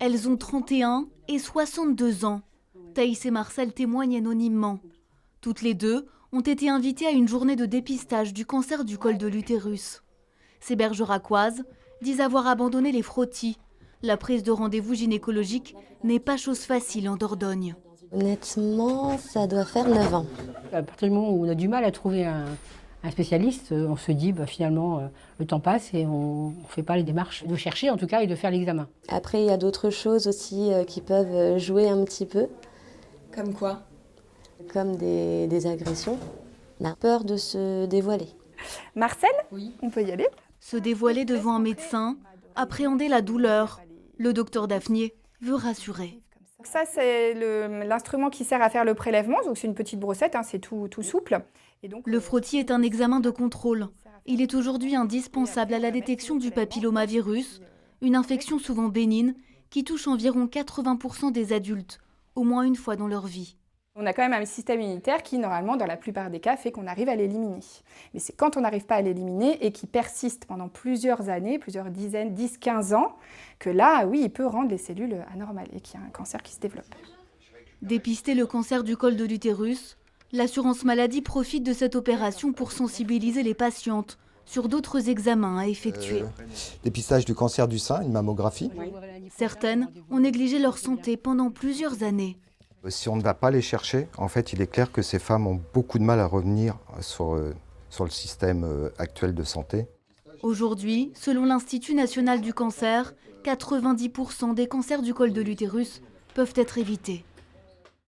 Elles ont 31 et 62 ans. Thaïs et Marcel témoignent anonymement. Toutes les deux ont été invitées à une journée de dépistage du cancer du col de l'utérus. Ces bergeracoises disent avoir abandonné les frottis. La prise de rendez-vous gynécologique n'est pas chose facile en Dordogne. Honnêtement, ça doit faire 9 ans. À partir du moment où on a du mal à trouver un spécialiste, on se dit finalement le temps passe et on ne fait pas les démarches de chercher en tout cas et de faire l'examen. Après, il y a d'autres choses aussi qui peuvent jouer un petit peu. Comme quoi? Comme des agressions. On a peur de se dévoiler. Marcel, Oui. on peut y aller? Se dévoiler devant un médecin, appréhender la douleur. Le docteur Daphnier veut rassurer. Ça, c'est l'instrument qui sert à faire le prélèvement. Donc, c'est une petite brossette, hein, c'est tout souple. Et donc, Le frottis est un examen de contrôle. Il est aujourd'hui indispensable à la détection du papillomavirus, une infection souvent bénigne qui touche environ 80% des adultes, au moins une fois dans leur vie. on a quand même un système immunitaire qui, normalement, dans la plupart des cas, fait qu'on arrive à l'éliminer. Mais c'est quand on n'arrive pas à l'éliminer et qui persiste pendant plusieurs années, plusieurs dizaines, 10, 15 ans, que là, oui, il peut rendre les cellules anormales et qu'il y a un cancer qui se développe. Dépister le cancer du col de l'utérus, l'assurance maladie profite de cette opération pour sensibiliser les patientes sur d'autres examens à effectuer. Dépistage du cancer du sein, une mammographie. Certaines ont négligé leur santé pendant plusieurs années. Si on ne va pas les chercher, en fait, il est clair que ces femmes ont beaucoup de mal à revenir sur le système actuel de santé. Aujourd'hui, selon l'Institut national du cancer, 90% des cancers du col de l'utérus peuvent être évités.